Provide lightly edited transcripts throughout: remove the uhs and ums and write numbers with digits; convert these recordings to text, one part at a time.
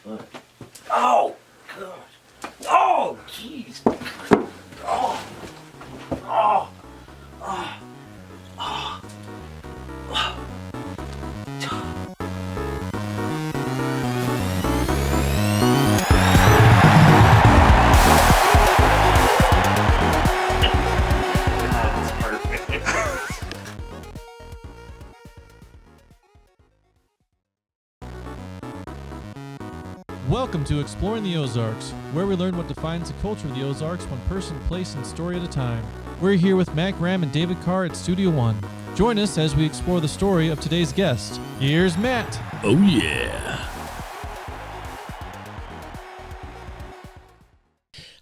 What? Oh, God. Oh, jeez. Oh. Oh. Oh. Oh. Oh. Welcome to Exploring the Ozarks, where we learn what defines the culture of the Ozarks one person, place, and story at a time. We're here with Matt Graham and David Carr at Studio One. Join us as we explore the story of today's guest. Here's Matt. Oh, yeah.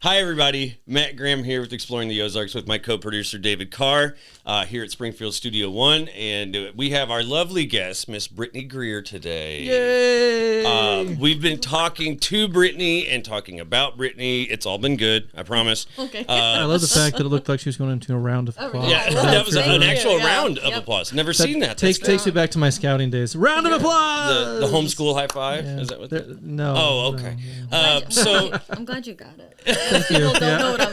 Hi, everybody. Matt Graham here with Exploring the Ozarks with my co-producer, David Carr, here at Springfield Studio One. And we have our lovely guest, Miss Brittney Greer, today. Yay! We've been talking to Brittney and talking about Brittney. It's all been good, I promise. Okay. I love the fact that it looked like she was going into a round of applause. Yeah, that was an actual round of applause. Never seen that. Takes me back to my scouting days. Round of applause! The homeschool high five? Yeah. Is that what No. Oh, okay. No. I'm glad you got it. Thank you.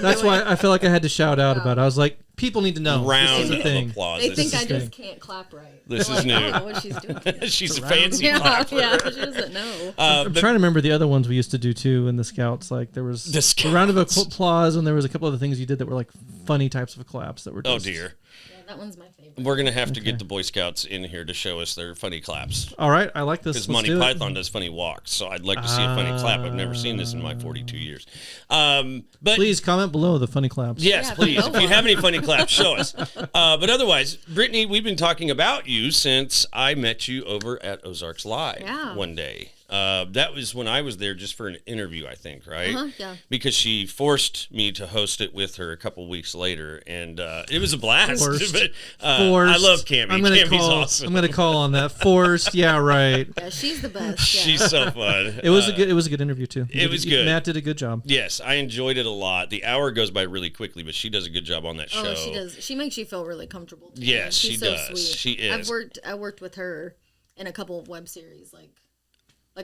That's why I feel like I had to shout out about it. I was like, people need to know. Round of applause. They think I just can't clap right. This is new. I don't know what she's doing. She's a fancy clapper. Yeah, she doesn't know. I'm trying to remember the other ones we used to do too in the Scouts. Like there was a round of applause, and there was a couple other things you did that were like funny types of claps that were just... Oh dear. Yeah, that one's my favorite. We're going to have to get the Boy Scouts in here to show us their funny claps. All right, I like this. Because Monty Python does funny walks, so I'd like to see a funny clap. I've never seen this in my 42 years. But please comment below the funny claps. Yes, please. If you have any funny claps, show us. But otherwise, Brittney, we've been talking about you since I met you over at Ozarks Live one day. That was when I was there just for an interview, I think, right? Yeah. Because she forced me to host it with her a couple weeks later, and it was a blast. Forced. But, I love Cammie. Cammie's awesome. I'm going to call on that. Forced, yeah, right. Yeah, she's the best. Yeah. She's so fun. It was a good interview too. It was good. Matt did a good job. Yes, I enjoyed it a lot. The hour goes by really quickly, but she does a good job on that show. Oh, she does. She makes you feel really comfortable. Too. Yes, she's she so does. Sweet. She is. I worked with her in a couple of web series, like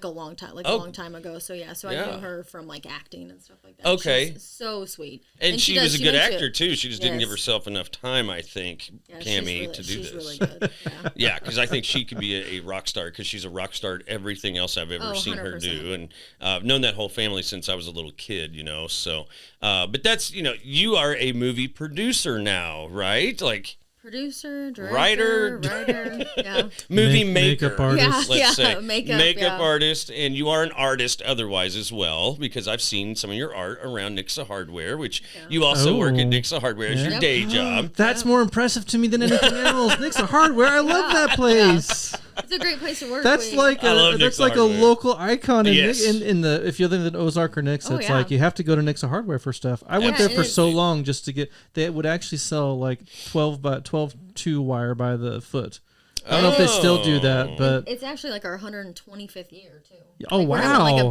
a long time ago. So yeah, I knew her from like acting and stuff like that. Okay. She's so sweet. And she was a good actor too. She just didn't give herself enough time, I think, Cammie, to do this. She's really good. Yeah, because I think she could be a rock star because she's a rock star at everything else I've ever seen 100%. her do. And I've known that whole family since I was a little kid, so, but that's, you are a movie producer now, right? Like, producer, director, writer, yeah. movie maker, makeup artist. let's say. Makeup artist, and you are an artist otherwise as well, because I've seen some of your art around Nixa Hardware, which you also work at Nixa Hardware as your day job. That's more impressive to me than anything else. Nixa Hardware, I love that place. It's a great place to work. That's like a local icon in the if you live in Ozark or Nixa, it's like you have to go to Nixa Hardware for stuff. I went there for so long just to get. They would actually sell like 12 2-wire by the foot. I don't know if they still do that, but it's actually like our 125th year too. Oh wow! We're having like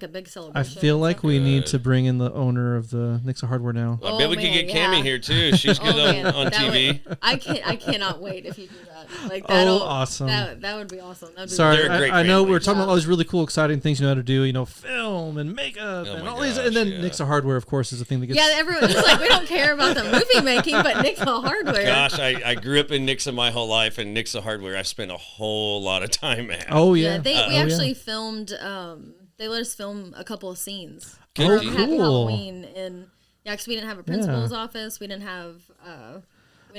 a big celebration. I feel like we need to bring in the owner of the Nixa Hardware now. I bet we could get Cammie here too. She's good on TV. I cannot wait if you do that. Like awesome! That would be awesome. Sorry, I know we're talking about all these really cool, exciting things you know how to do. Film and makeup and all these, and then Nixa Hardware, of course, is the thing that gets. Yeah, everyone's like, we don't care about the movie making, but Nixa Hardware. Gosh, I grew up in Nixa my whole life, and Nixa Hardware I spent a whole lot of time at. Oh yeah, we actually filmed. They let us film a couple of scenes. Good for Happy Halloween, and because we didn't have a principal's office, we didn't have.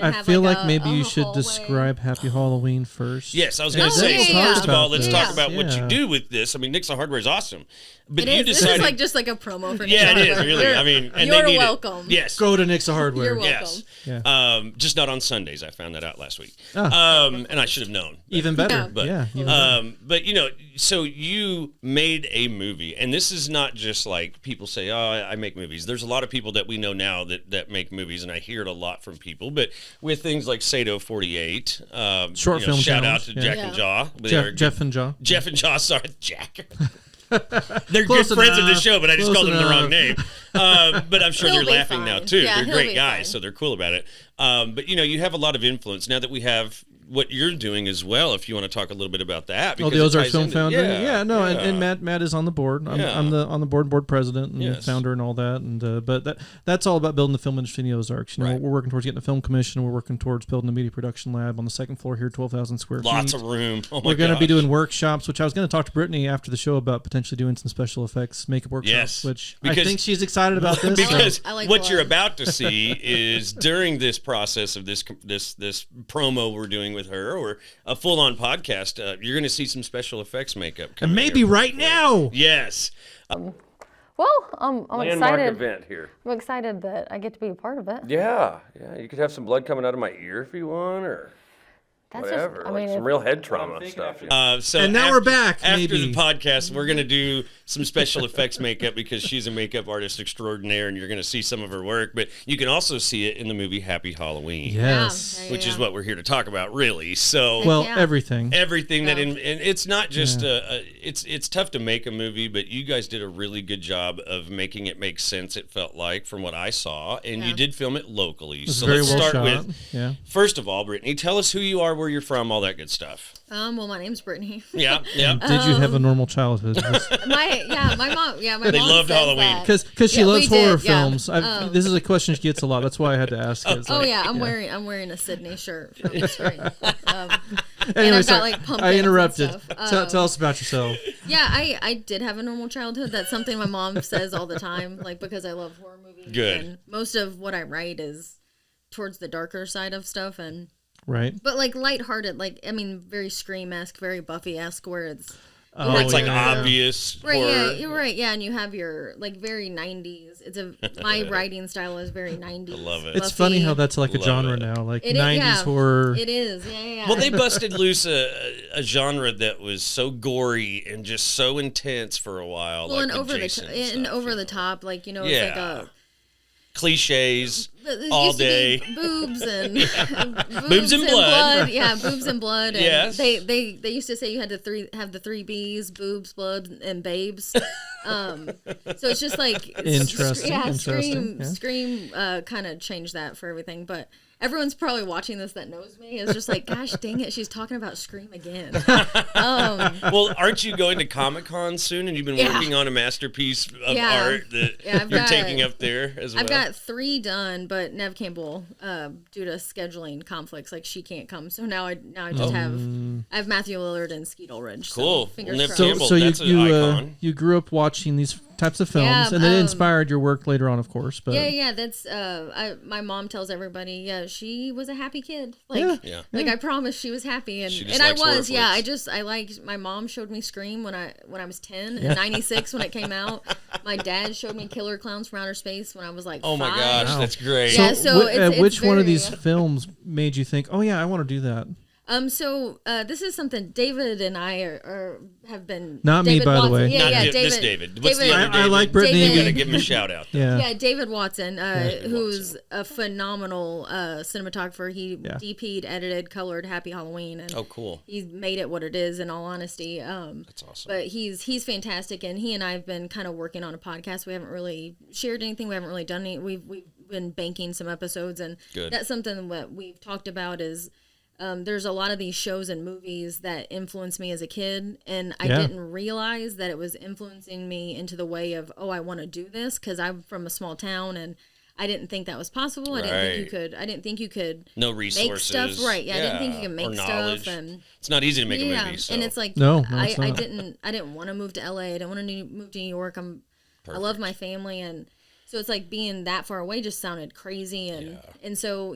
I feel like maybe you should describe Happy Halloween first. Yes, I was going to say, first of all, let's talk about what you do with this. I mean, Nixa Hardware is awesome. But this is just like a promo for Nixa Yeah, Hardware. it is, really. I mean, and you're they need welcome. Yes. Go to Nixa Hardware. You're welcome. Yes. Yeah. Just not on Sundays. I found that out last week. And I should have known. Even better. But, but, so you made a movie, and this is not just like people say, oh, I make movies. There's a lot of people that we know now that make movies, and I hear it a lot from people. But with things like Sato 48, short film shout challenge. out to Jack and Jaw. Jeff and Jaw. Jeff and Jaw, sorry, Jack. They're good friends of the show, but I just called them the wrong name. But I'm sure they're laughing now too. Yeah, they're great guys, so they're cool about it. But you have a lot of influence now that we have what you're doing as well. If you want to talk a little bit about that. The Ozarks Film Foundry. And Matt is on the board. I'm the board president and founder and all that. And but that's all about building the film industry in the Ozarks. We're working towards getting a film commission. We're working towards building a media production lab on the second floor here, 12,000 square feet. Lots of room. Oh my We're going to be doing workshops, which I was going to talk to Brittney after the show about potentially doing some special effects makeup workshops, which I think she's excited about this. Because what you're about to see is during this process of this promo we're doing with her, or a full-on podcast, you're going to see some special effects makeup coming. And maybe right now. Yes. I'm Landmark excited. Event here. I'm excited that I get to be a part of it. Yeah. You could have some blood coming out of my ear if you want, or whatever. Some real head trauma stuff. And now we're back. After maybe. the podcast, we're going to do some special effects makeup because she's a makeup artist extraordinaire, and you're going to see some of her work. But you can also see it in the movie Happy Halloween. Yes. Which is what we're here to talk about, really. So everything that, and it's not just it's tough to make a movie, but you guys did a really good job of making it make sense. It felt like, from what I saw, and you did film it locally. So let's start with first of all, Brittney, tell us who you are, where you're from, all that good stuff. Well, my name's Brittney. Yeah. Did you have a normal childhood? My mom. They mom loved Halloween because she loves horror films. This is a question she gets a lot. That's why I had to ask it. I'm wearing a Sydney shirt from the spring. Anyway, I interrupted. Tell us about yourself. Yeah, I did have a normal childhood. That's something my mom says all the time, because I love horror movies. Good. And most of what I write is towards the darker side of stuff, and right. But lighthearted, very Scream-esque, very Buffy-esque, where it's it's obvious. Right, horror. You're right, and you have your very 90s. My writing style is very 90s. I love it. It's Buffy. Funny how that's like a genre now, 90s horror. It is, yeah. Well, they busted loose a genre that was so gory and just so intense for a while. Well, and over the top, it's like a cliches all day. Boobs and boobs and blood. Yeah, boobs and blood. And yes. They used to say you had to have the 3 B's: boobs, blood, and babes. So it's just interesting. Scream kind of changed that for everything, but. Everyone's probably watching this that knows me is just like, gosh, dang it, she's talking about Scream again. Well, aren't you going to Comic-Con soon? And you've been working on a masterpiece of art that you're taking up there as well? I've got 3 done, but Nev Campbell, due to scheduling conflicts, she can't come. So now I just have Matthew Lillard and Skeet Ulrich. Cool. So fingers Nev crossed. Campbell, so that's an icon. You grew up watching these types of films, and it inspired your work later on, of course. But that's my mom tells everybody, she was a happy kid. I promise she was happy, and I was. My mom showed me Scream when I was 10 in '96 when it came out. My dad showed me Killer Clowns from Outer Space when I was 5. Oh my gosh, that's great. Which one of these films made you think, oh yeah, I want to do that? This is something David and I have been. Not David me, by Watson. the way. David. What's the other David? I like Brittney. I'm gonna give him a shout out. Yeah, David Watson, who's a phenomenal cinematographer. He DP'd, edited, colored Happy Halloween, and cool. He's made it what it is. In all honesty, that's awesome. But he's fantastic, and he and I have been kind of working on a podcast. We haven't really shared anything. We haven't really done any. We've been banking some episodes, and that's something that we've talked about is. There's a lot of these shows and movies that influenced me as a kid, and I didn't realize that it was influencing me into the way of, I want to do this because I'm from a small town and I didn't think that was possible. Right. I didn't think you could. No resources. Make stuff right. Yeah, I didn't think you could make stuff, and it's not easy to make a movie. So. And it's like I didn't want to move to LA. I didn't want to move to New York. I love my family, and so it's like being that far away just sounded crazy, and so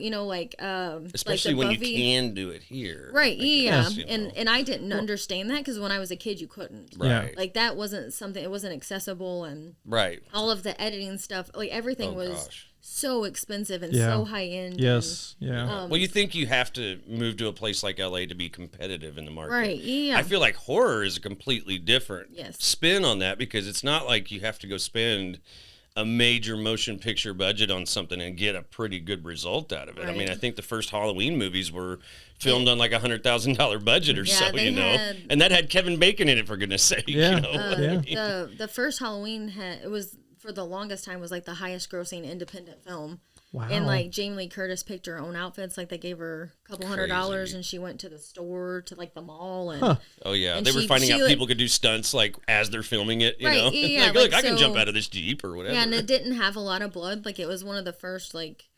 especially when you can do it here, right? And I didn't understand that because when I was a kid you couldn't, right? That wasn't something. It wasn't accessible, and all of the editing stuff, everything was so expensive and so high end. Yes, well, you think you have to move to a place like LA to be competitive in the market, right? Yeah, I feel like horror is a completely different spin on that because it's not like you have to go spend a major motion picture budget on something and get a pretty good result out of it. Right. I mean, I think the first Halloween movies were filmed on $100,000 budget or so, and that had Kevin Bacon in it, for goodness sake. The first Halloween for the longest time was the highest grossing independent film. Wow. And like Jamie Lee Curtis picked her own outfits. Like they gave her a couple $100 and she went to the store to like the mall. And oh yeah, and they were finding out people could do stunts like as they're filming it. You know, yeah, like, look, I can jump out of this Jeep or whatever. Yeah, and it didn't have a lot of blood. Like it was one of the first like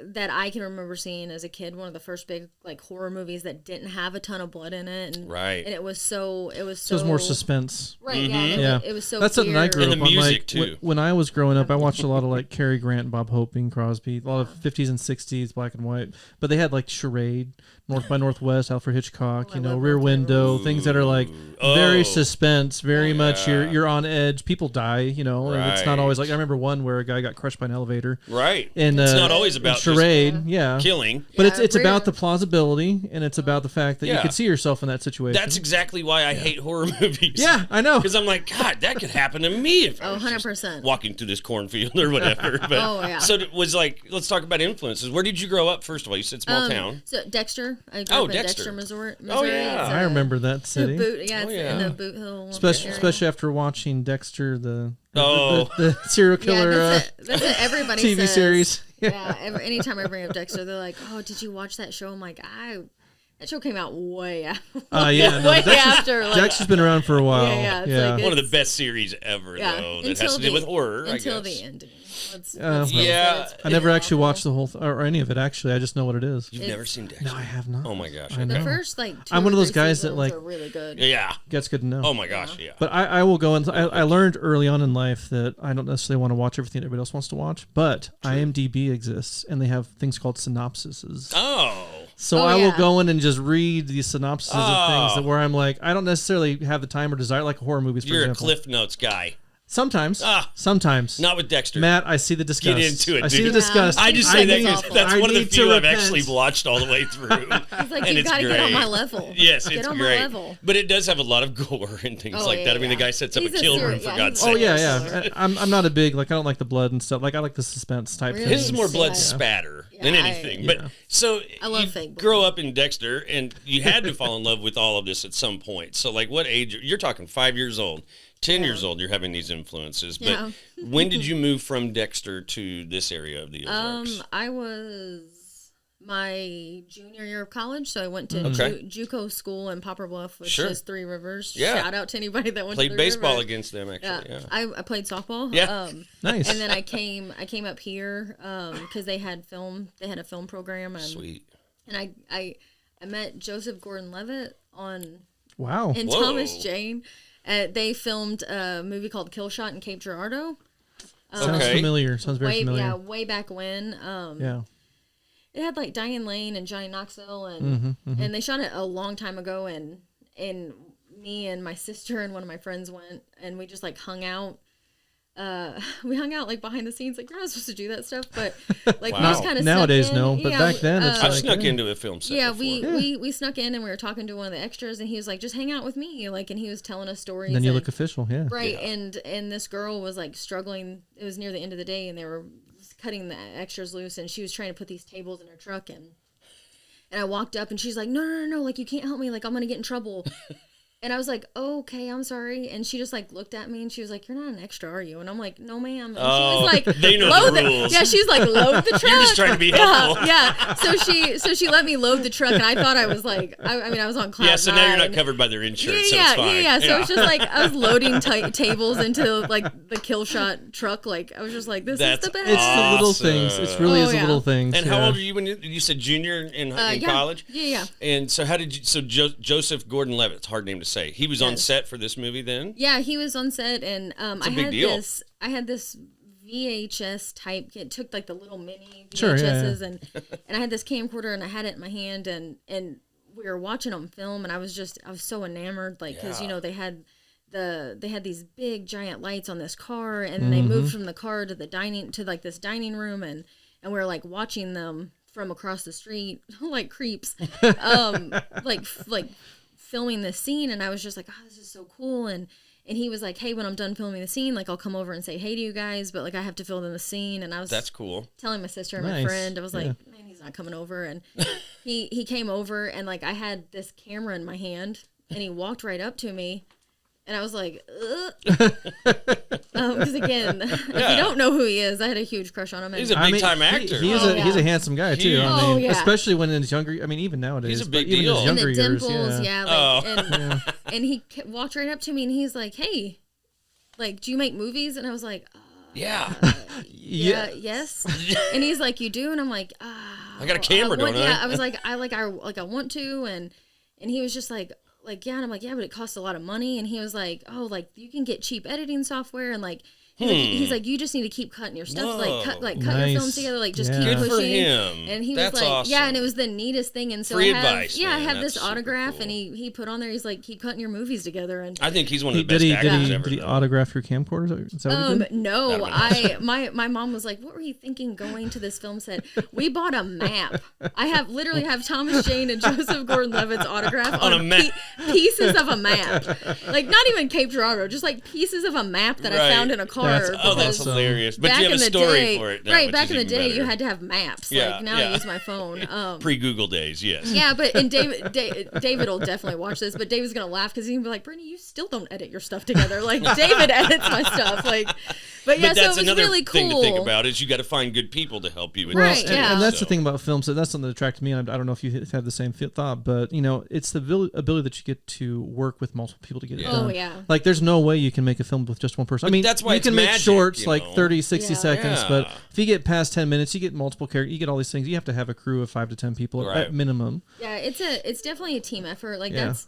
that I can remember seeing as a kid. One of the first big like horror movies that didn't have a ton of blood in it. And, right. And it was so. So it was more suspense. Right. Mm-hmm. Yeah. It was so. That's something I grew up on. And the music like, too. When I was growing up, I watched a lot of like Cary Grant, Bob Hope, Bing Crosby, a lot of 50s and 60s black and white. But they had like Charade, North by Northwest, Alfred Hitchcock, Rear Window, things that are like very suspense, very much you're on edge. People die, and it's not always like I remember one where a guy got crushed by an elevator. Right. And it's not always about Charade, killing. But it's about the plausibility and it's about the fact that you could see yourself in that situation. That's exactly why I hate horror movies. Yeah, I know. Because I'm like, God, that could happen to me if I was 100%. walking through this cornfield or whatever. But, So it was like, let's talk about influences. Where did you grow up, first of all? You said small town. So Dexter. I grew up in Dexter, Missouri. Oh, yeah. I remember that city. In the Boot Hill. Especially after watching Dexter, the serial Yeah, killer that's what everybody TV says. series. Yeah, anytime I bring up Dexter, they're like, "Oh, did you watch that show?" I'm like, that show came out way after. After. Like, Dexter's been around for a while. Yeah. Like one of the best series ever, though. That has to do with horror, until I guess. The ending. I never actually watched the whole or any of it. Actually, I just know what it is. You've never seen Dexter? No, I have not. Oh my gosh! The first like I'm one of those guys that like are really good. Yeah, gets good to know. Oh my gosh, yeah. But I will go and I learned early on in life that I don't necessarily want to watch everything everybody else wants to watch. But IMDb exists, and they have things called synopsises. Oh. So I will go in and just read the synopses of things that where I'm like, I don't necessarily have the time or desire, like horror movies, for You're example. a Cliff Notes guy. Sometimes. Sometimes. Not with Dexter. Matt, I see the disgust. Get into it, I dude. see the disgust. I just say that's one of the few I've repent. actually watched all the way through. It's like, and you gotta get on my level. Yes, get it's on great. My level. But it does have a lot of gore and things like that. I mean, the guy sets up a kill room, for God's sake. Oh, yeah. I'm not a big, like, I don't like the blood and stuff. Like, I like the suspense type thing. His is more blood spatter than anything. But so I love you fake blood. grow up in Dexter, and you had to fall in love with all of this at some point. So, like, what age? You're talking 5 years old. 10 years old, you're having these influences. But when did you move from Dexter to this area of the Ozarks? I was my junior year of college, so I went to JUCO school in Poplar Bluff, which is Three Rivers. Yeah. Shout out to anybody that went played to Three baseball Rivers. Against them, actually. Yeah. I played softball. Yeah. Nice. And then I came up here because they had a film program. And, Sweet. And I met Joseph Gordon-Levitt and Whoa. Thomas Jane. They filmed a movie called Kill Shot in Cape Girardeau. Sounds familiar. Sounds very familiar. Yeah, way back when. It had like Diane Lane and Johnny Knoxville, and and they shot it a long time ago. And me and my sister and one of my friends went, and we just like hung out. We hung out like behind the scenes, like you're not supposed to do that stuff, but like we just kind of nowadays no, but back then it's I've snuck into a film set. Yeah, before. we snuck in and we were talking to one of the extras, and he was like, "Just hang out with me," like, and he was telling us stories. And then you look official, right? Yeah. And this girl was like struggling. It was near the end of the day, and they were cutting the extras loose, and she was trying to put these tables in her truck, and I walked up, and she's like, "No, like you can't help me, like I'm gonna get in trouble." And I was like, oh, okay, I'm sorry. And she just like looked at me and she was like, you're not an extra, are you? And I'm like, no, ma'am. And she was like, they know the rules. Yeah, she's like, load the truck. You're just trying to be helpful. Yeah. So she let me load the truck, and I thought I was like, I mean, I was on cloud Yeah, so now you're not covered by their insurance, so it's fine. Yeah. So it's just like I was loading tables into like the Kill Shot truck. Like I was just like, this is the best. It's the little things. It's really the little things. And how old are you when you said junior in college? Yeah. And so how did you? So Joseph Gordon-Levitt, it's a hard name to say. He was on set for this movie then? Yeah, he was on set, and I had this VHS type. It took like the little mini VHSs, and I had this camcorder, and I had it in my hand, and we were watching them film, and I was so enamored, like because they had these big giant lights on this car, and they moved from the car to this dining room, and we were like watching them from across the street like creeps, like filming this scene, and I was just like, oh, this is so cool, and he was like, hey, when I'm done filming the scene, like I'll come over and say hey to you guys, but like I have to film in the scene. And I was that's cool telling my sister and my friend, I was like, man, he's not coming over. And he came over, and like I had this camera in my hand, and he walked right up to me, and I was like, ugh. Because again, if you don't know who he is, I had a huge crush on him. He's a big time actor. He's a handsome guy too. Especially when in his younger. I mean, even nowadays. He's a big deal. Even in his younger and the dimples, years, and he walked right up to me and he's like, "Hey, like, do you make movies?" And I was like, yes. And he's like, "You do?" And I'm like, I got a camera, don't I? Yeah, I was like, I want to, and he was just like, yeah, and I'm like, yeah, but it costs a lot of money. And he was like, oh, like you can get cheap editing software, and like. He's like, you just need to keep cutting your stuff, cut your films together, like just keep pushing. For him. And he was like, awesome. yeah, and it was the neatest thing. And so Free advice, I have this super autograph, cool. and he put on there, he's like, keep cutting your movies together. And I think he's one of the best actors ever. Did he autograph your camcorder? Is that what he did? No, my mom was like, what were you thinking going to this film set? We bought a map. I literally have Thomas Jane and Joseph Gordon-Levitt's autograph on a map. Pieces of a map, like not even Cape Girardeau, just like pieces of a map that I found in a car. That's hilarious. But you have a story for it now, right? Back in the day, you had to have maps. Like now, I use my phone. Pre-Google days, yes. Yeah, but and David will definitely watch this. But David's gonna laugh because he's gonna be like, Brittney, you still don't edit your stuff together. Like David edits my stuff. Like, but yeah, so it was really cool. Thing to think about is you got to find good people to help you with right. that. And that's the thing about films. That's something that attracted me. And I don't know if you have the same thought, but it's the ability that you get to work with multiple people to get it done. Oh yeah. Like there's no way you can make a film with just one person. I mean, that's why you can make shorts like 30, 60 seconds, Yeah. but if you get past 10 minutes, you get multiple characters, you get all these things. You have to have a crew of 5 to 10 people at minimum. Yeah, it's definitely a team effort. Like that's.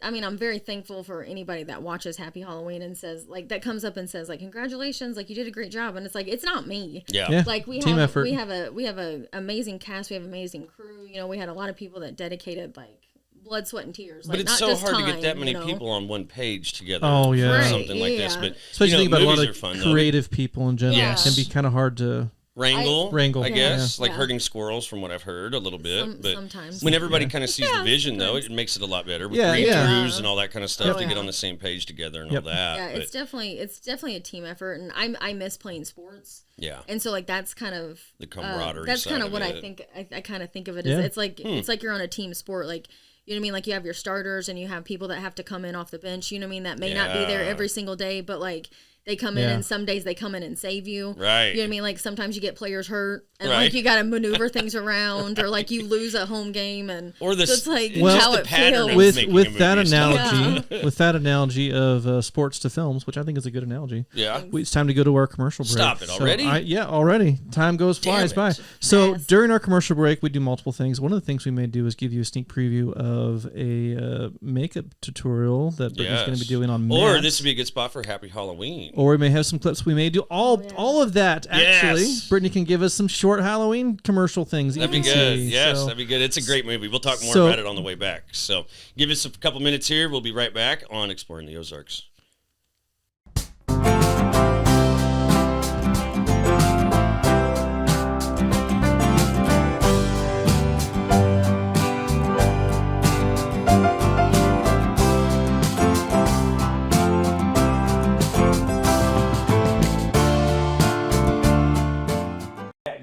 I'm very thankful for anybody that watches Happy Halloween and says like that comes up and says like congratulations, like you did a great job, and it's like it's not me. Yeah. Like we team have effort. we have a amazing cast, we have an amazing crew. We had a lot of people that dedicated like blood, sweat, and tears. But like, it's not so just hard time, to get that many people on one page together. Oh yeah, for something like this. But especially think about a lot of fun, creative people in general. Yes. It can be kind of hard to wrangle, I guess, yeah. like herding squirrels from what I've heard a little bit. But sometimes when everybody kind of sees the vision, though, it makes it a lot better with crews and all that kind of stuff to get on the same page together and all that. Yeah, it's definitely a team effort, and I miss playing sports. Yeah, and so like that's kind of the camaraderie. That's kind of what I think. I kind of think of it as it's like you're on a team sport, like. You know what I mean? Like you have your starters and you have people that have to come in off the bench. You know what I mean? That may not be there every single day, but like they come in and some days they come in and save you. Right. You know what I mean? Like sometimes you get players hurt and like you got to maneuver things around, or like you lose a home game and or the, so it's like how it feels. With that analogy of sports to films, which I think is a good analogy. Yeah. It's time to go to our commercial break. Stop it already? Already. Time flies by. So during our commercial break, we do multiple things. One of the things we may do is give you a sneak preview of a makeup tutorial that Brittney's going to be doing on masks. Or this would be a good spot for Happy Halloween. Or we may have some clips. We may do all of that, actually. Yes. Brittney can give us some short Halloween commercial things. That'd be good. Yes, that'd be good. It's a great movie. We'll talk more about it on the way back. So give us a couple minutes here. We'll be right back on Exploring the Ozarks.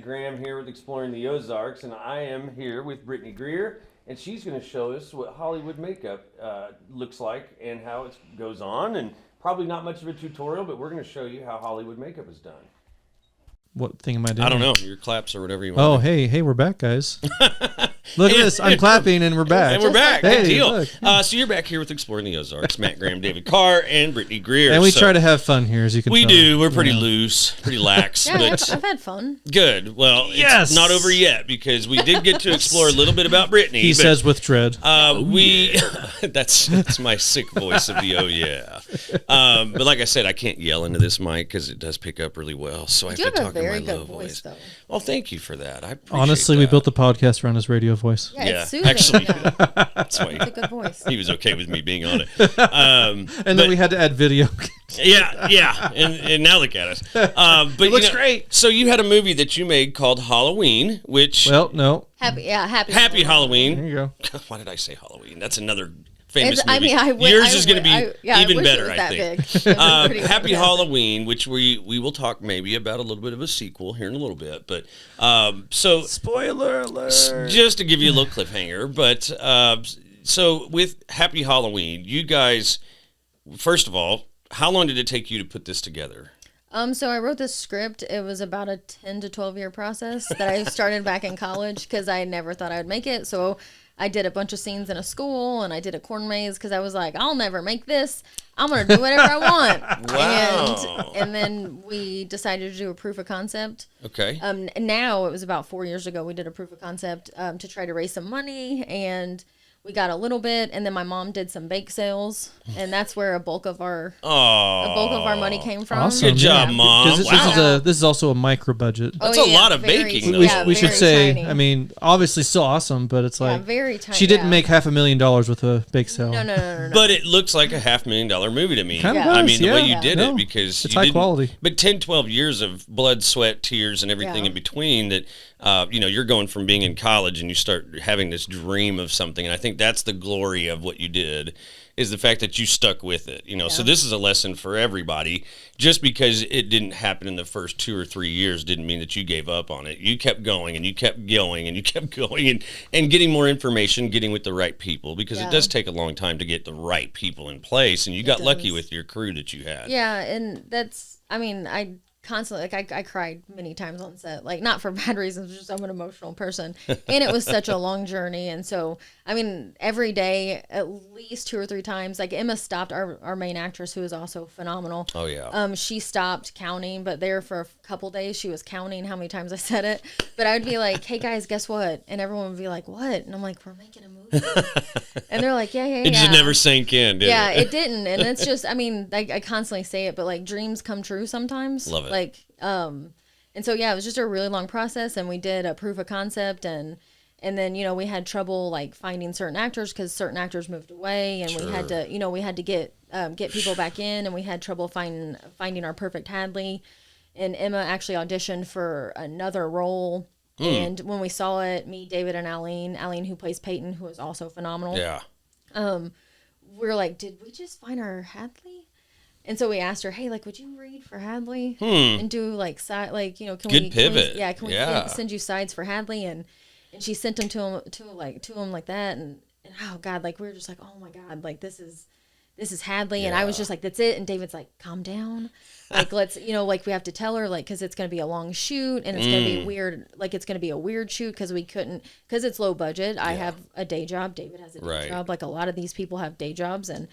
Graham here with Exploring the Ozarks, and I am here with Brittney Greer, and she's going to show us what Hollywood makeup looks like and how it goes on, and probably not much of a tutorial, but we're going to show you how Hollywood makeup is done. What thing am I doing? I don't know. Your claps or whatever you want. Oh, hey, we're back, guys. Look at this. I'm clapping and we're back. And we're back. Hey, good deal. So you're back here with Exploring the Ozarks. Matt Graham, David Carr, and Brittney Greer. And we try to have fun here, as you can tell. We do. We're pretty loose, pretty lax. Yeah, I've had fun. Good. Well, it's not over yet because we did get to explore a little bit about Brittney. He says with dread. That's my sick voice of the oh yeah. But like I said, I can't yell into this mic because it does pick up really well. So I have to talk in my low voice. Well, thank you for that. I appreciate Honestly, we built the podcast around his radio voice. Yeah, it's soothing. Actually, that's why it's a good voice. He was okay with me being on it. And then we had to add video. yeah, and now look at us. But it looks great. So you had a movie that you made called Halloween, which no. Happy Halloween. There you go. Why did I say Halloween? That's another famous movie. I mean, yours is going to be even better, I think. Happy big. Halloween, which we will talk maybe about a little bit of a sequel here in a little bit. But so spoiler alert, just to give you a little cliffhanger. But so with Happy Halloween, you guys, first of all, How long did it take you to put this together? So I wrote this script. It was about a 10 to 12 year process that I started back in college because I never thought I would make it. So I did a bunch of scenes in a school and I did a corn maze because I was like, I'll never make this. I'm going to do whatever I want. Wow. And then we decided to do a proof of concept. Okay. Now it was about 4 years ago. We did a proof of concept to try to raise some money, and we got a little bit, and then my mom did some bake sales, and that's where a bulk of our money came from. Awesome. Good job, Mom. This is also a micro budget. That's a lot of baking, though. We should say, tiny. I mean, obviously still awesome, but it's like very tiny. She didn't make $500,000 with a bake sale. No. But it looks like a $500,000 movie to me. Kind of I mean, the way you did it, because it's high quality. But 10, 12 years of blood, sweat, tears, and everything in between that, you're going from being in college and you start having this dream of something. And I think that's the glory of what you did, is the fact that you stuck with it. So this is a lesson for everybody. Just because it didn't happen in the first 2 or 3 years didn't mean that you gave up on it. You kept going and you kept going and you kept going and getting more information, getting with the right people, because it does take a long time to get the right people in place, and you got lucky with your crew that you had. Yeah, and that's, I mean, I constantly, like, I cried many times on set, like, not for bad reasons, just I'm an emotional person, and it was such a long journey. And so, I mean, every day at least 2 or 3 times, like, Emma stopped, our main actress, who is also phenomenal. Oh yeah. She stopped counting, but there for a couple days she was counting how many times I said it. But I would be like, hey guys, guess what? And everyone would be like, what? And I'm like, we're making a movie. And they're like, yeah. It just never sank in, did it? Yeah, it didn't. And it's just, I mean, I constantly say it, but like, dreams come true sometimes. Love it. Like, and so, yeah, it was just a really long process, and we did a proof of concept, and then, we had trouble like finding certain actors because certain actors moved away, and we had to, get people back in, and we had trouble finding our perfect Hadley. And Emma actually auditioned for another role. And when we saw it, me, David, and Aline, who plays Peyton, who is also phenomenal. Yeah. We were like, did we just find our Hadley? And so we asked her, hey, like, would you read for Hadley and do like side, like, can we pivot? Can we send you sides for Hadley? And she sent them to him like that. And oh God, like, we were just like, oh my God, like, this is Hadley. And I was just like, that's it. And David's like, calm down. Like, let's, like, we have to tell her, like, cause it's going to be a long shoot, and it's going to be weird. Like, it's going to be a weird shoot cause it's low budget. I have a day job. David has a day job. Like, a lot of these people have day jobs. And,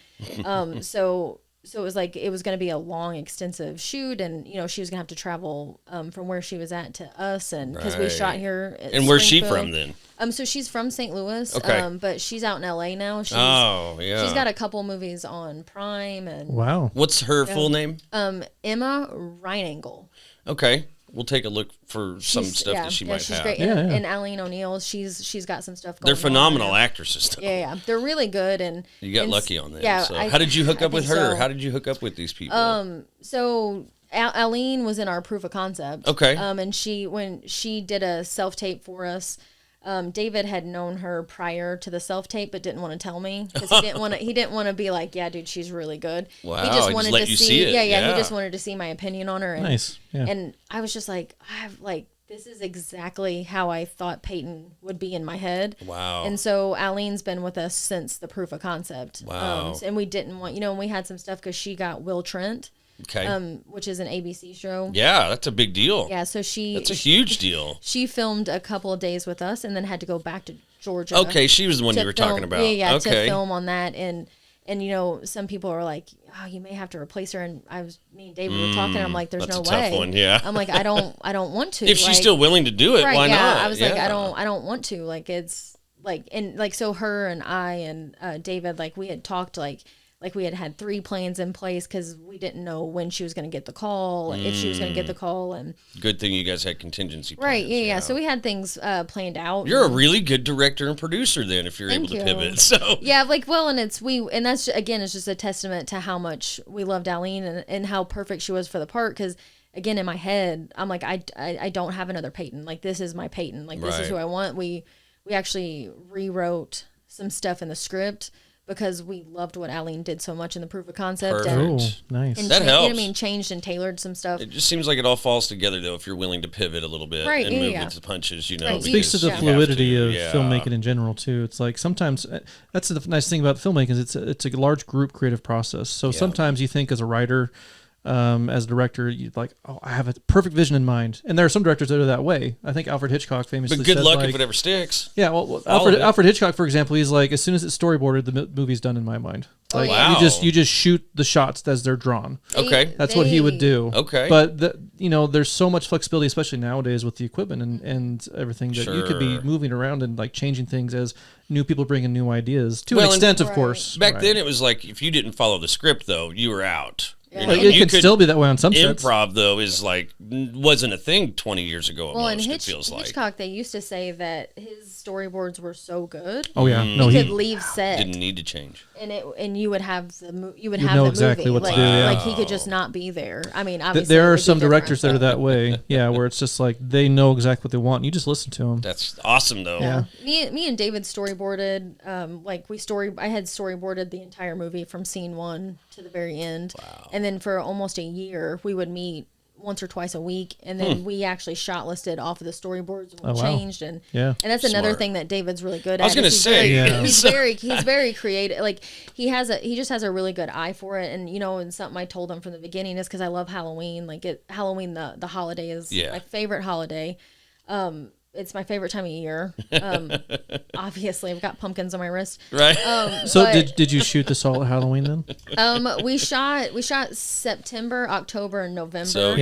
so it was like, it was going to be a long, extensive shoot, and, she was going to have to travel from where she was at to us, and because we shot here at And where's she from then? So she's from St. Louis, okay. But she's out in LA now. She's got a couple movies on Prime. And wow. What's her full name? Emma Reinangle. Okay. We'll take a look for some stuff that she might she's have. Great. And Aline O'Neill, she's got some stuff going on. They're phenomenal actresses, though. Yeah. They're really good. And you got lucky on that. Yeah. So how did you hook up with her? So. How did you hook up with these people? So Aline was in our proof of concept. Okay. And when she did a self-tape for us, David had known her prior to the self-tape, but didn't want to tell me because he didn't want to be like, yeah, dude, she's really good. Wow, he just wanted let to you see it. Yeah, he just wanted to see my opinion on her. And, nice. Yeah. And I was just like, this is exactly how I thought Peyton would be in my head. Wow. And so Aline's been with us since the proof of concept. Wow. And we didn't want, and we had some stuff because she got Will Trent. Okay. Which is an ABC show. Yeah, that's a big deal. Yeah, so that's a huge deal. She filmed a couple of days with us and then had to go back to Georgia. Okay, she was the one you were talking about. Yeah, okay. To film on that. And some people are like, oh, you may have to replace her. And me and David were talking. I'm like, there's that's no a way. Tough one, yeah. I'm like, I don't want to. If she's still willing to do it, why not? I was like, I don't want to. Like, it's like, and like, so her and I and David, like, we had talked like we had 3 plans in place because we didn't know when she was going to get the call, if she was going to get the call. And good thing you guys had contingency plans. Right, yeah. So we had things planned out. You're a really good director and producer then if you're able to pivot. So yeah, like, well, and that's, again, it's just a testament to how much we loved Aline and how perfect she was for the part because, again, in my head, I'm like, I don't have another Peyton. Like, this is my Peyton. Like, this is who I want. We actually rewrote some stuff in the script because we loved what Aline did so much in the proof of concept. Perfect. Nice. And that helps. Changed and tailored some stuff. It just seems like it all falls together, though, if you're willing to pivot a little bit and move with the punches, you know. Right. It speaks to the fluidity of filmmaking in general, too. It's like sometimes, that's the nice thing about filmmaking, is it's a large group creative process. So sometimes you think as a writer, as a director, you're like, oh, I have a perfect vision in mind. And there are some directors that are that way. I think Alfred Hitchcock famously said, but good luck if it ever sticks. Yeah, well Alfred Hitchcock, for example, he's like, as soon as it's storyboarded, the movie's done in my mind. Like, you just shoot the shots as they're drawn. Okay. That's what he would do. Okay. But, there's so much flexibility, especially nowadays with the equipment and everything, that you could be moving around and like changing things as new people bring in new ideas, to an extent, of course. Back then, it was like, if you didn't follow the script, though, you were out. Yeah. It could still be that way on some sets. Improv, though, is like wasn't a thing 20 years ago. Well, almost, in it feels like Hitchcock, they used to say that his storyboards were so good. Oh yeah, no, he could leave set. Didn't need to change. And you would have the movie. Exactly what to do. Yeah. Like he could just not be there. I mean, obviously there are some directors that are that way. Yeah, where it's just like they know exactly what they want. And you just listen to them. That's awesome, though. Yeah. Me and David storyboarded. I had storyboarded the entire movie from scene 1 to the very end. Wow. And then for almost a year, we would meet once or twice a week, and then we actually shot listed off of the storyboards and changed, and that's another thing that David's really good at. I was going to say, he's very creative. Like he just has a really good eye for it, and and something I told him from the beginning is because I love Halloween. Like Halloween, the holiday is my favorite holiday. It's my favorite time of year. Obviously, I've got pumpkins on my wrist. Right. So did you shoot this all at Halloween then? We shot September, October, and November. So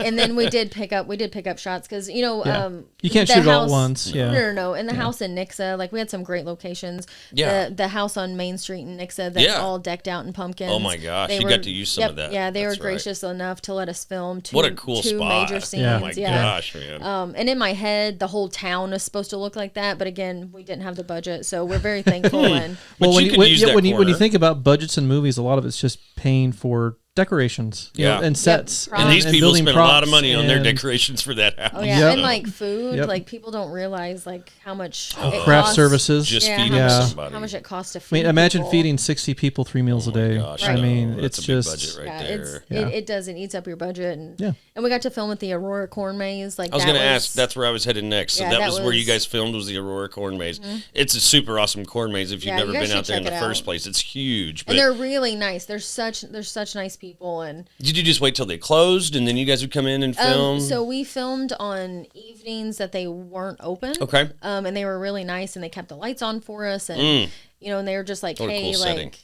And then we did pick up shots because you can't shoot it all at once. Yeah. No. In the house in Nixa, like we had some great locations. Yeah. The house on Main Street in Nixa that's all decked out in pumpkins. Oh my gosh, you got to use some of that. Yeah, they were gracious enough to let us film two spot. major scenes. Oh my gosh, man. And in my head, the whole town is supposed to look like that, but again, we didn't have the budget, so we're very thankful. And when you think about budgets in movies, a lot of it's just paying for decorations, and sets. And these people spend a lot of money on their decorations for that house. Oh yeah, and like food, like people don't realize like how much craft services, just feeding somebody. How much it costs to feed. I mean, imagine people. Feeding 60 people 3 meals a day. Gosh, I mean, that's it's a big just budget right there. It does. It eats up your budget, and we got to film at the Aurora Corn Maze. Like I was going to ask, that's where I was headed next. So that was where you guys filmed, was the Aurora Corn Maze. Mm-hmm. It's a super awesome corn maze if you've never been out there in the first place. It's huge, and they're really nice. They're such nice people. And did you just wait till they closed and then you guys would come in and film? So we filmed on evenings that they weren't open. Okay. And they were really nice, and they kept the lights on for us, and and they were just like, hey, like,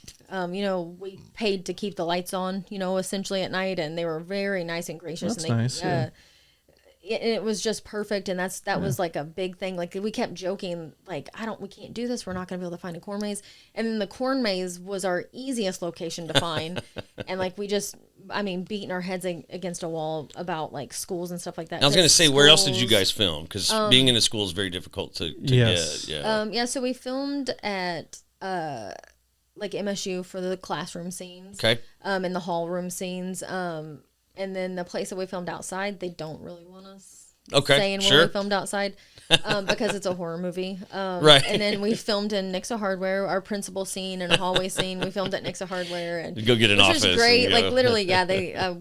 we paid to keep the lights on, essentially at night, and they were very nice and gracious. That's and they, nice. It was just perfect, and that was like a big thing. Like we kept joking, like we can't do this. We're not going to be able to find a corn maze. And then the corn maze was our easiest location to find, and like we just, beating our heads against a wall about like schools and stuff like that. I was going to say, where else did you guys film? Because being in a school is very difficult to get. Yeah. So we filmed at like MSU for the classroom scenes. Okay. And the hall room scenes. And then the place that we filmed outside, they don't really want us saying where we filmed outside because it's a horror movie. Right. And then we filmed in Nixa Hardware, our principal scene and a hallway scene. We filmed at Nixa Hardware. And you go get an office. Which was great. Like literally,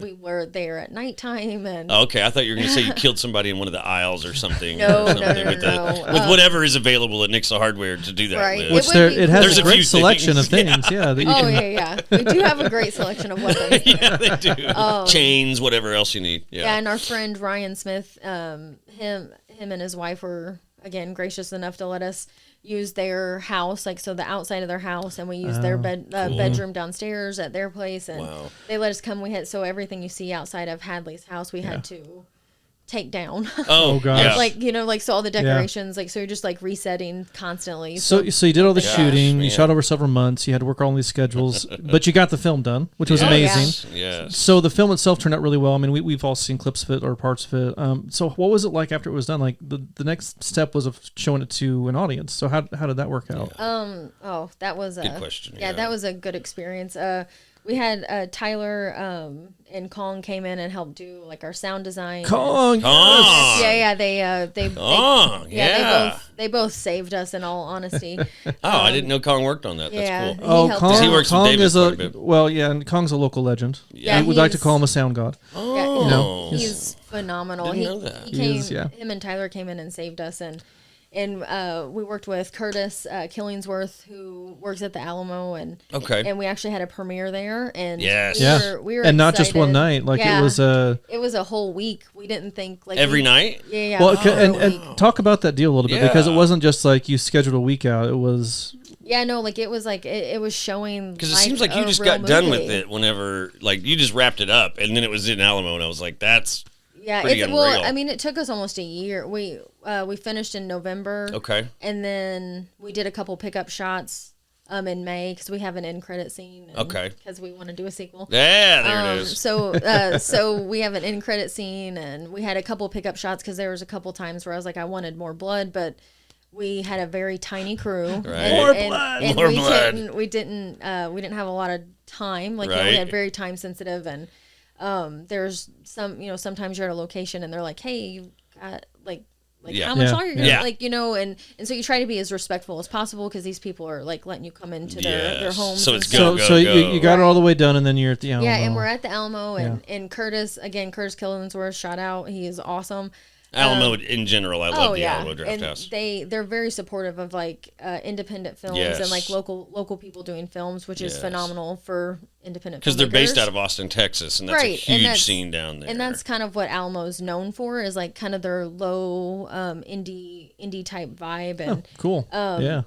we were there at nighttime. And okay, I thought you were going to say you killed somebody in one of the aisles or something. No. With whatever is available at Nixa Hardware to do that right. with. Which it has a great selection of things. Yeah. We do have a great selection of weapons. Yeah, they do. Chains, whatever else you need. Yeah, and our friend Ryan Smith, him and his wife were again gracious enough to let us use their house, like so the outside of their house, and we used their bedroom downstairs at their place, and they let us come. We had everything you see outside of Hadley's house, we had to take down. Oh gosh. So all the decorations, so you're just like resetting constantly. So you did all the shooting, you shot over several months, you had to work all these schedules, but you got the film done, which was amazing. Yes. So the film itself turned out really well. I mean, we've all seen clips of it or parts of it. So what was it like after it was done? Like the next step was of showing it to an audience. So how did that work out? That was a good question. Yeah, that was a good experience. We had Tyler and Kong came in and helped do like our sound design. Kong. Yeah, they both saved us in all honesty. I didn't know Kong worked on that. That's cool. Oh, Kong, he works Kong with David is quite a bit. and Kong's a local legend. Yeah, we would like to call him a sound god. Oh, he's phenomenal. Didn't know that. Him and Tyler came in and saved us, and we worked with Curtis Killingsworth, who works at the Alamo, and we actually had a premiere there, and we were and not excited. just one night, like it was a whole week. We didn't think like every night. Yeah. Well, and talk about that deal a little bit because it wasn't just like you scheduled a week out. It was. Yeah, no, like it was showing. Because it seems like you just got done with it whenever, like you just wrapped it up, and then it was in Alamo, and I was like, that's. Yeah, well, I mean, it took us almost a year. We finished in November. Okay. And then we did a couple pickup shots in May because we have an end credit scene. Because we want to do a sequel. Yeah, there it is. So we have an end credit scene, and we had a couple pickup shots because there was a couple times where I was like, I wanted more blood, but we had a very tiny crew. Right. More blood. And more blood. We didn't have a lot of time. Like we had very time sensitive and. There's sometimes you're at a location and they're like, hey, you got how much longer you're gonna and so you try to be as respectful as possible because these people are like letting you come into their homes. So it's go. You got it all the way done and then you're at the Alamo. Yeah, and we're at the Alamo and Curtis Killingsworth, shout out. He is awesome. Alamo in general, I love the Alamo Draft House. They're very supportive of like independent films and like local people doing films, which is phenomenal for independent filmmakers. Because they're based out of Austin, Texas, and that's a huge scene down there. And that's kind of what Alamo's known for is like kind of their low indie type vibe and cool.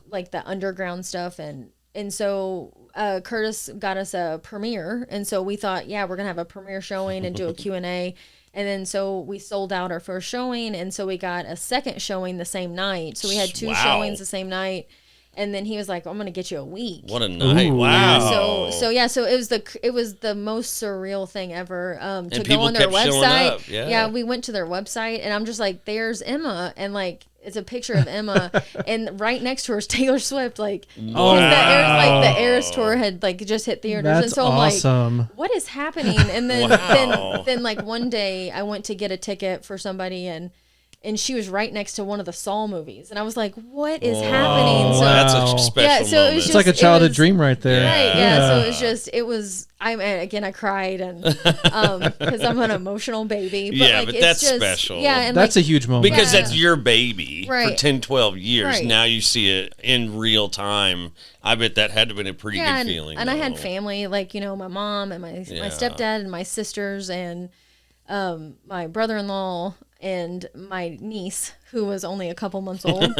Like the underground stuff and so Curtis got us a premiere, and so we thought, we're gonna have a premiere showing and do a Q&A. And then so we sold out our first showing, and so we got a second showing the same night. So we had two showings the same night, and then he was like, "I'm gonna get you a week." What a night! Ooh. Wow. So it was the most surreal thing ever. To and go on their website. Yeah, we went to their website, and I'm just like, "There's Emma," and like. It's a picture of Emma, and right next to her is Taylor Swift. Like, the Eras tour had like just hit theaters, That's and so awesome. I'm like, "What is happening?" And then, then like one day, I went to get a ticket for somebody, and she was right next to one of the Saw movies, and I was like, "What is happening?" So that's a special so moment. It's like a childhood dream right there. Right? Yeah. So it was. I cried and because I'm an emotional baby. But but that's special. Yeah, and that's a huge moment because that's your baby for right. 10, 12 years. Right. Now you see it in real time. I bet that had to have been a pretty good feeling. And I had family, like my mom and my stepdad and my sisters and my brother-in-law and my niece, who was only a couple months old,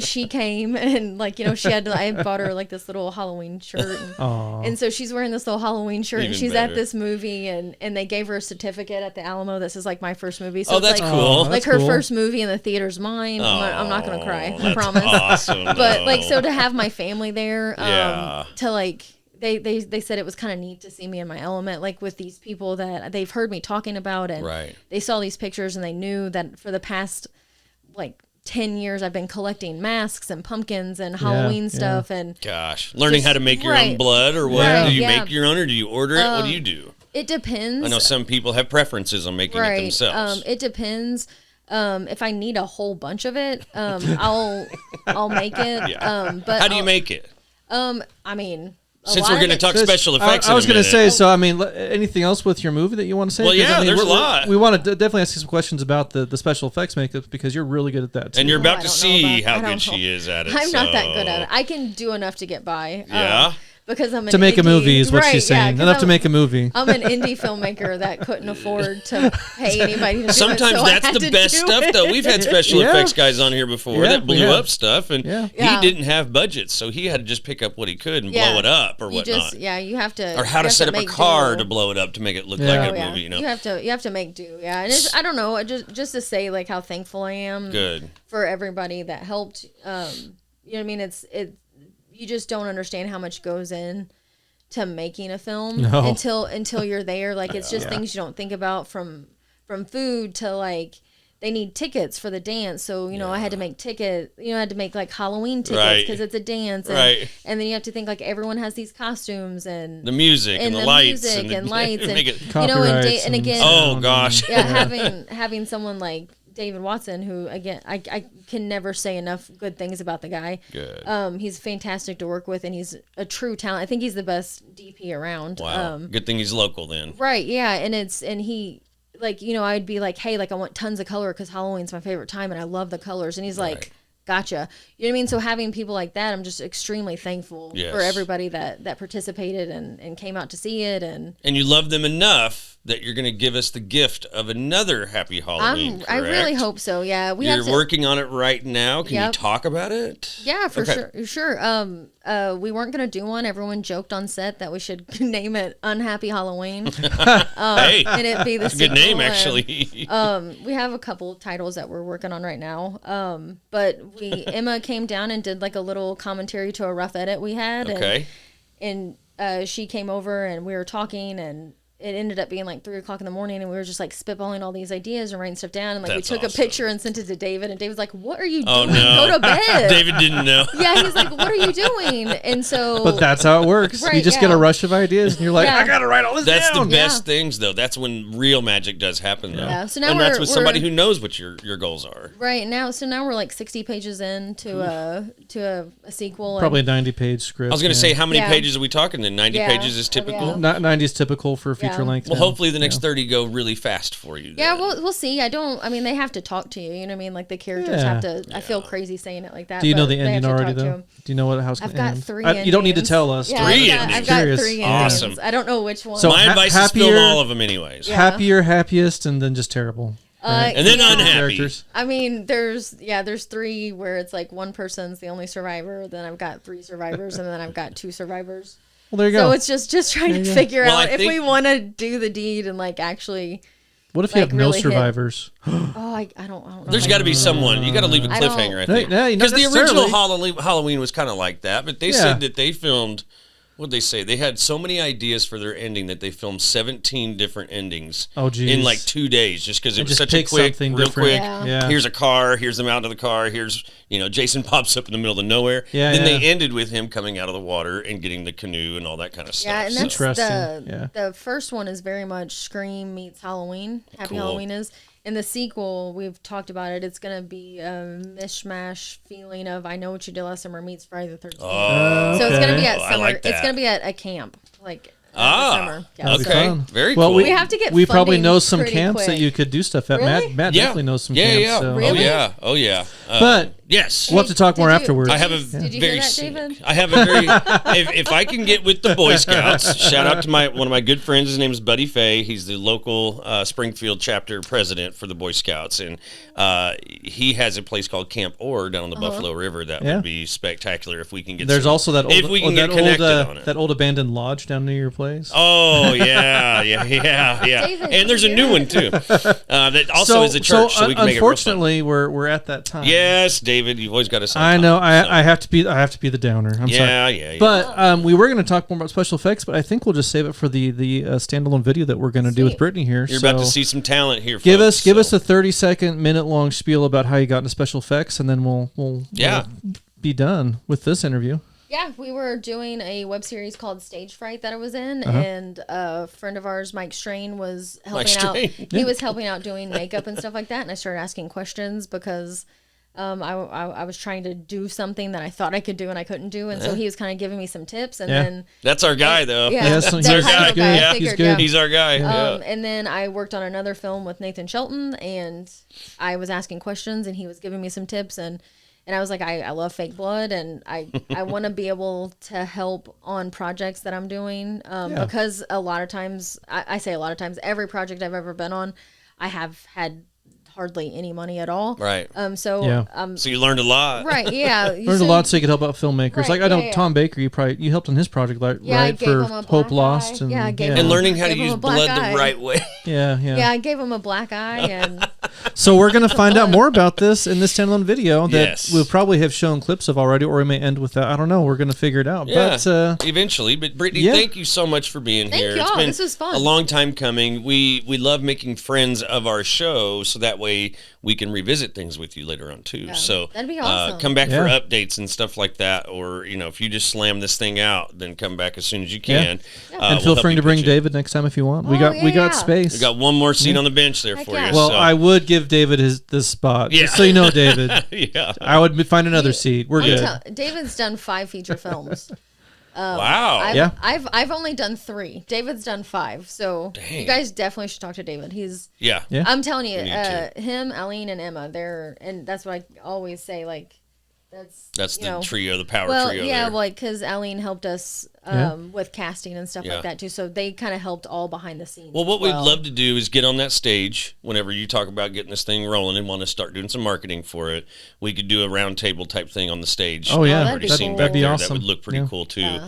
she came and I bought her like this little Halloween shirt. And so she's wearing this little Halloween shirt and she's at this movie and they gave her a certificate at the Alamo that says like my first movie. So that's like, cool. Like her first movie in the theater's mine. I'm not going to cry. I promise. Awesome. But so to have my family there, to like, They said it was kind of neat to see me in my element, like with these people that they've heard me talking about, and they saw these pictures and they knew that for the past like 10 years I've been collecting masks and pumpkins and Halloween stuff and learning how to make your own blood or what? Do you make your own or do you order it? What do you do? It depends. I know some people have preferences on making it themselves. It depends. If I need a whole bunch of it, I'll make it. But how do you make it? I mean. Since we're going to talk special effects, I was going to say. So, I mean, anything else with your movie that you want to say? Well, there's a lot. We want to definitely ask you some questions about the special effects makeup because you're really good at that too. And you're about to see how good she is at it. I'm not that good at it. I can do enough to get by. Because I'm to make a movie is what she's saying. Enough to make a movie. I'm an indie filmmaker that couldn't afford to pay anybody to do it. Sometimes that's the best stuff, though. We've had special effects guys on here before that blew up stuff, and he didn't have budgets, so he had to just pick up what he could and blow it up or whatnot. You have to. Or how to set up a car to blow it up to make it look like a movie. You have to make do. Yeah, and I don't know. Just to say like how thankful I am. For everybody that helped. You know what I mean? It's you just don't understand how much goes in to making a film until you're there. Like it's just things you don't think about from food to like they need tickets for the dance. So, I had to make I had to make like Halloween tickets because it's a dance. And, and then you have to think like everyone has these costumes and the music and the lights and lights and, and again, oh gosh. Yeah. having someone like David Watson, who again, I can never say enough good things about the guy. Good. He's fantastic to work with and he's a true talent. I think he's the best DP around. Wow. Good thing he's local then. Right. Yeah. And he, like, I'd be like, hey, like I want tons of color because Halloween's my favorite time and I love the colors. And he's like, gotcha. You know what I mean? So having people like that, I'm just extremely thankful for everybody that participated and came out to see it. And you love them enough that you're going to give us the gift of another Happy Halloween, correct? I really hope so, yeah. You're working on it right now. Can you talk about it? Yeah, for sure. We weren't going to do one. Everyone joked on set that we should name it Unhappy Halloween. Hey, and it'd be the that's a good name, actually. We have a couple of titles that we're working on right now. But Emma came down and did like a little commentary to a rough edit we had. Okay. And she came over and we were talking and it ended up being like 3:00 in the morning and we were just like spitballing all these ideas and writing stuff down. And like That's we took awesome. a picture and sent it to David and David's like, what are you doing? Oh, no. Go to bed. David didn't know. Yeah, he's like, what are you doing? And so... But that's how it works. Right, you just get a rush of ideas and you're like, I got to write all this That's down. the best things, though. That's when real magic does happen, though. Yeah, so now and that's with somebody we're- who knows what your goals are. Right, now we're like 60 pages in to a sequel. Probably a 90-page script. I was going to say, how many pages are we talking then? 90 Yeah. pages is typical? 90 is typical for feature length. Well, now. hopefully the next 30 go really fast for you. Yeah, then. we'll see. They have to talk to you. You know what I mean? Like the characters have to. I feel crazy saying it like that. Do you know the but they ending have to already, talk to though? them. Do you know what house? I've got 3 You don't need to endings. tell us. Yeah, Three I've endings. got Curious. 3 Awesome. endings. I don't know which one. So My advice is film all of them anyways. Yeah. Happier, happiest, and then just terrible. Right? And then unhappy. Characters. I mean, there's 3 where it's like one person's the only survivor. Then I've got 3 survivors, and then I've got 2 survivors. Well, there you So go. it's just trying to figure Well, out I if think- we want to do the deed and like actually. What if you like, have no really hit- survivors? I don't know. There's got to be someone. You got to leave a I don't- cliffhanger, I think. Yeah, not Because the original necessarily. Halloween was kind of like that, but they said that they filmed. What did they say? They had so many ideas for their ending that they filmed 17 different endings in like 2 days, just because it was just such a pick quick, something real different. quick. Yeah. Here's a car. Here's them out of the car. Here's Jason pops up in the middle of nowhere. Yeah, then yeah. they ended with him coming out of the water and getting the canoe and all that kind of stuff. Yeah, and So- that's Interesting. the first one is very much Scream meets Halloween. Happy Cool. Halloween is. In the sequel, we've talked about it. It's gonna be a mishmash feeling of I Know What You Did Last Summer meets Friday the 13th. So it's gonna be at Oh, I summer. like It's that. gonna be at a camp, like in the summer. Yeah, okay. so- Fun. Very Well, cool. We have to get. We probably funding know some pretty camps that quick. you could do stuff at. Really? Matt definitely knows some camps. Yeah. So. Really? Oh yeah. But yes. we'll have to talk more Did you- afterwards. I have a Did you very hear that, scenic- David? I have a very if I can get with the Boy Scouts, shout out to one of my good friends. His name is Buddy Fay. He's the local Springfield chapter president for the Boy Scouts, and he has a place called Camp Orr down on the Buffalo River. That would be spectacular if we can get. There's also that old, if we can get that connected old, on it. that old abandoned lodge down near your place. Oh yeah. David, And there's a new one too. That also is a church, so we can make it real fun. Unfortunately, we're at that time. Yes, David, you've always got to. I know. I have to be the downer. I'm sorry. Yeah. But we were going to talk more about special effects, but I think we'll just save it for the standalone video that we're going to do with Brittney here. You're about to see some talent here. Give folks, us a 30-second, minute-long spiel about how you got into special effects, and then we'll be done with this interview. Yeah, we were doing a web series called Stage Fright that I was in, and a friend of ours, Mike Strain, was helping out. He was helping out doing makeup and stuff like that, and I started asking questions because I was trying to do something that I thought I could do and I couldn't do, and so he was kind of giving me some tips, and then that's our guy though. Yeah, Yes, that's he's kind of good. guy I Yeah, figured, he's good. yeah. He's our guy. And then I worked on another film with Nathan Shelton, and I was asking questions, and he was giving me some tips, and I was like, I love fake blood, and I want to be able to help on projects that I'm doing, because a lot of times, I say a lot of times, every project I've ever been on, I have had hardly any money at all. Right. So you learned a lot. right, yeah. Learned a lot so you could help out filmmakers. Right, like I know yeah. Tom Baker, you helped on his project, I right? gave For him a Hope black Lost, eye. and Yeah, I gave And him- learning how to Give him use a black blood eye. the right way. yeah. Yeah, I gave him a black eye, and So we're gonna find out more about this in this standalone video that Yes. we'll probably have shown clips of already, or we may end with that. I don't know. We're gonna figure it out. Yeah, But eventually. But Brittney, yeah. thank you so much for being Thank here. y'all. It's been This was fun. a long time coming. We love making friends of our show, so that way we can revisit things with you later on too. Yeah, so that'd be awesome. Come back for updates and stuff like that, or if you just slam this thing out, then come back as soon as you can. And feel free to bring David next time if you want. We got space. We got one more seat on the bench there for you. Well, I would give David this spot. Yeah. Just so you know, David. I would find another seat. We're good. David's done 5 feature films. Wow. I've only done 3. David's done 5. So you guys definitely should talk to David. He's I'm telling you, him, Aline, and Emma. And that's what I always say. Like that's the trio, the power trio. Yeah, because Aline helped us with casting and stuff like that too. So they kind of helped all behind the scenes. Well, what we'd love to do is get on that stage whenever you talk about getting this thing rolling and want to start doing some marketing for it. We could do a round table type thing on the stage. Oh yeah, that'd be awesome. That would look pretty cool too.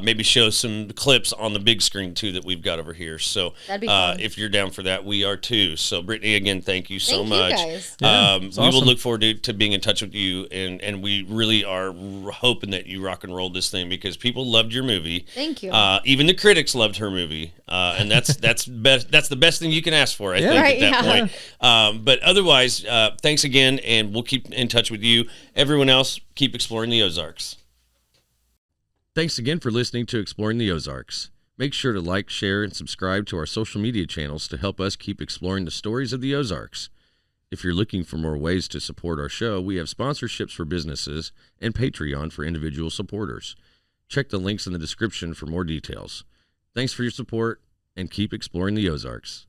Maybe show some clips on the big screen too that we've got over here. So if you're down for that, we are too. So Brittney, again, thank you so much. You guys. We will look forward to being in touch with you, and we really are hoping that you rock and roll this thing because people loved your movie. Thank you. Even the critics loved her movie, and that's the best thing you can ask for, I think, at that point. But otherwise, thanks again, and we'll keep in touch with you. Everyone else, keep exploring the Ozarks. Thanks again for listening to Exploring the Ozarks. Make sure to like, share, and subscribe to our social media channels to help us keep exploring the stories of the Ozarks. If you're looking for more ways to support our show, we have sponsorships for businesses and Patreon for individual supporters. Check the links in the description for more details. Thanks for your support, and keep exploring the Ozarks.